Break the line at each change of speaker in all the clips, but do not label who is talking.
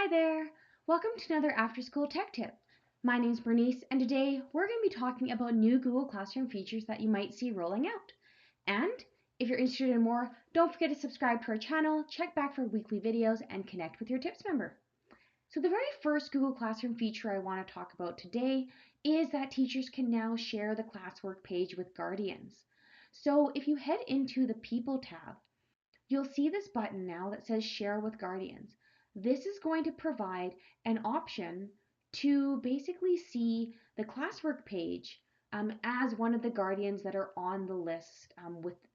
Hi there! Welcome to another After School Tech Tip. My name is Bernice, and today we're going to be talking about new Google Classroom features that you might see rolling out. And if you're interested in more, don't forget to subscribe to our channel, check back for weekly videos, and connect with your Tips member. So the very first Google Classroom feature I want to talk about today is that teachers can now share the classwork page with guardians. So if you head into the People tab, you'll see this button now that says Share with Guardians. This is going to provide an option to basically see the classwork page as one of the guardians that are on the list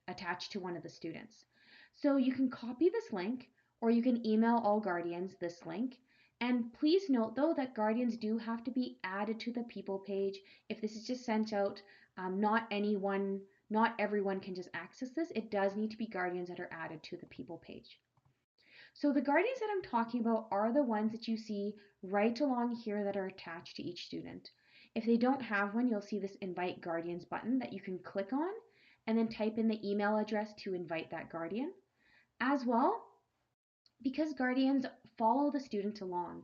attached to one of the students. So you can copy this link or you can email all guardians this link. And please note though that guardians do have to be added to the people page. If this is just sent out, not everyone can just access this. It does need to be guardians that are added to the people page. So the guardians that I'm talking about are the ones that you see right along here that are attached to each student. If they don't have one, you'll see this Invite Guardians button that you can click on and then type in the email address to invite that guardian. As well, because guardians follow the student along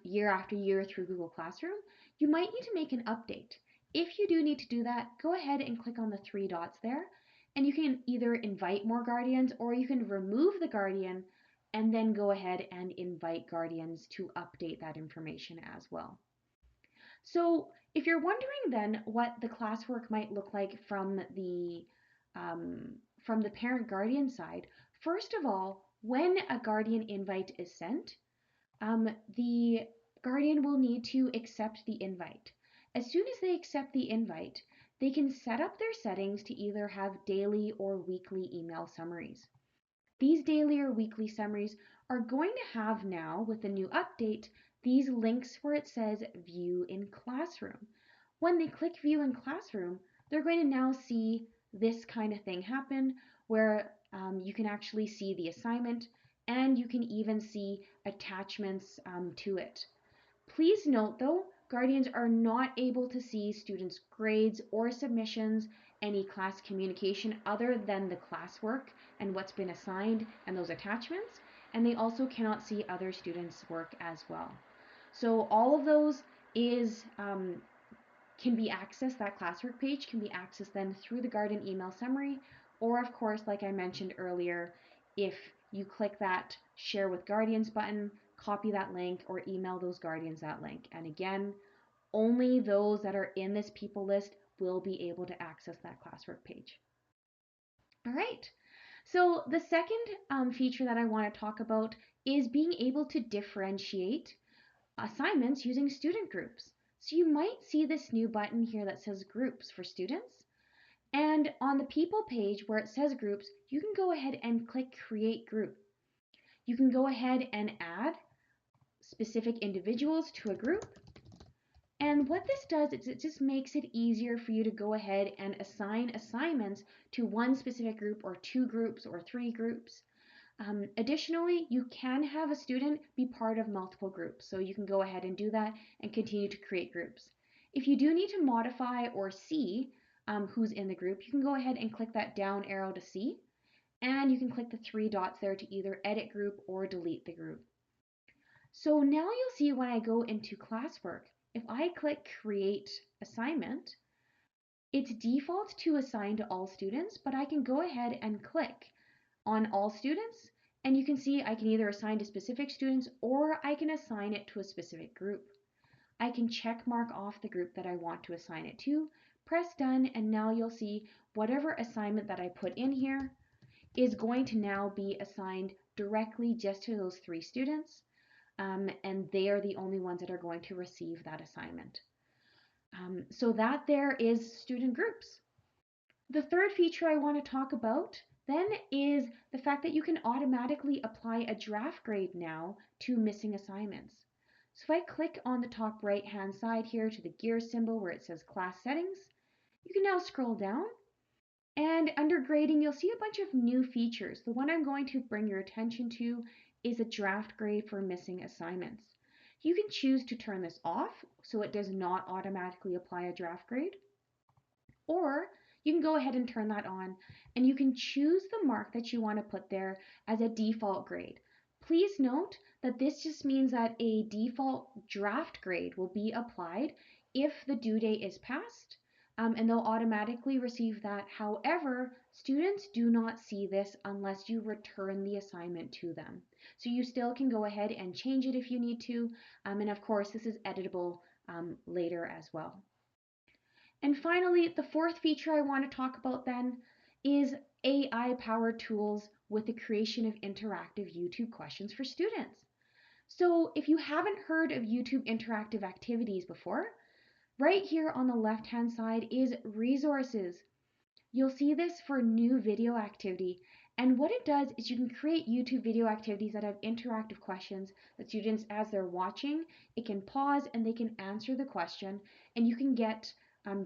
year after year through Google Classroom, you might need to make an update. If you do need to do that, go ahead and click on the three dots there, and you can either invite more guardians or you can remove the guardian and then go ahead and invite guardians to update that information as well. So if you're wondering then what the classwork might look like from the parent guardian side, first of all, when a guardian invite is sent, the guardian will need to accept the invite. As soon as they accept the invite, they can set up their settings to either have daily or weekly email summaries. These daily or weekly summaries are going to have now, with the new update, these links where it says View in Classroom. When they click View in Classroom, they're going to now see this kind of thing happen where you can actually see the assignment and you can even see attachments to it. Please note though, guardians are not able to see students' grades or submissions, any class communication other than the classwork and what's been assigned and those attachments, and they also cannot see other students' work as well. So all of those can be accessed, that classwork page can be accessed then through the guardian email summary, or of course, like I mentioned earlier, if you click that Share with Guardians button, copy that link or email those guardians that link. And again, only those that are in this people list will be able to access that classwork page. All right. So the second feature that I want to talk about is being able to differentiate assignments using student groups. So you might see this new button here that says Groups for students. And on the People page where it says Groups, you can go ahead and click Create Group. You can go ahead and add specific individuals to a group. And what this does is it just makes it easier for you to go ahead and assign assignments to one specific group or two groups or three groups. Additionally, you can have a student be part of multiple groups, so you can go ahead and do that and continue to create groups. If you do need to modify or see who's in the group, you can go ahead and click that down arrow to see, and you can click the three dots there to either edit group or delete the group. So now you'll see when I go into classwork, if I click Create Assignment, it's default to assign to all students, but I can go ahead and click on all students, and you can see I can either assign to specific students or I can assign it to a specific group. I can check mark off the group that I want to assign it to, press done, and now you'll see whatever assignment that I put in here is going to now be assigned directly just to those three students, and they are the only ones that are going to receive that assignment. So that there is student groups. The third feature I want to talk about then is the fact that you can automatically apply a draft grade now to missing assignments. So if I click on the top right hand side here to the gear symbol where it says class settings, you can now scroll down, and under grading you'll see a bunch of new features. The one I'm going to bring your attention to is a draft grade for missing assignments. You can choose to turn this off so it does not automatically apply a draft grade, or you can go ahead and turn that on, and you can choose the mark that you want to put there as a default grade. please note that this just means that a default draft grade will be applied if the due date is passed, and they'll automatically receive that. However, students do not see this unless you return the assignment to them. So you still can go ahead and change it if you need to, and of course this is editable later as well. And finally, the fourth feature I want to talk about then is AI-powered tools with the creation of interactive YouTube questions for students. So if you haven't heard of YouTube interactive activities before, right here on the left-hand side is resources. You'll see this for new video activity. And what it does is you can create YouTube video activities that have interactive questions that students, as they're watching, it can pause and they can answer the question, and you can get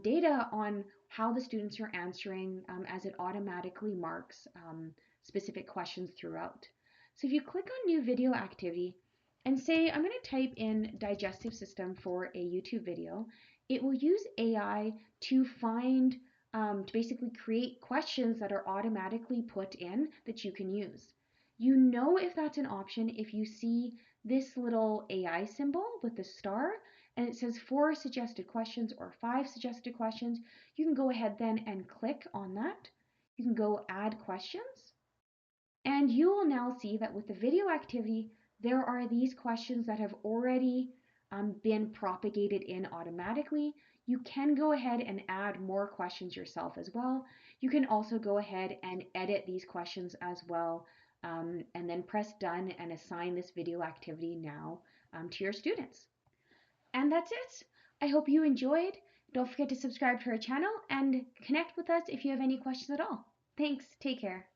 data on how the students are answering as it automatically marks specific questions throughout. So if you click on new video activity and say, I'm going to type in digestive system for a YouTube video, it will use AI to find to basically create questions that are automatically put in that you can use. You know if that's an option if you see this little AI symbol with the star and it says 4 suggested questions or 5 suggested questions. You can go ahead then and click on that. You can go add questions, and you will now see that with the video activity, there are these questions that have already been propagated in automatically. You can go ahead and add more questions yourself as well. You can also go ahead and edit these questions as well, and then press done and assign this video activity now to your students. And that's it. I hope you enjoyed. Don't forget to subscribe to our channel and connect with us if you have any questions at all. Thanks. Take care.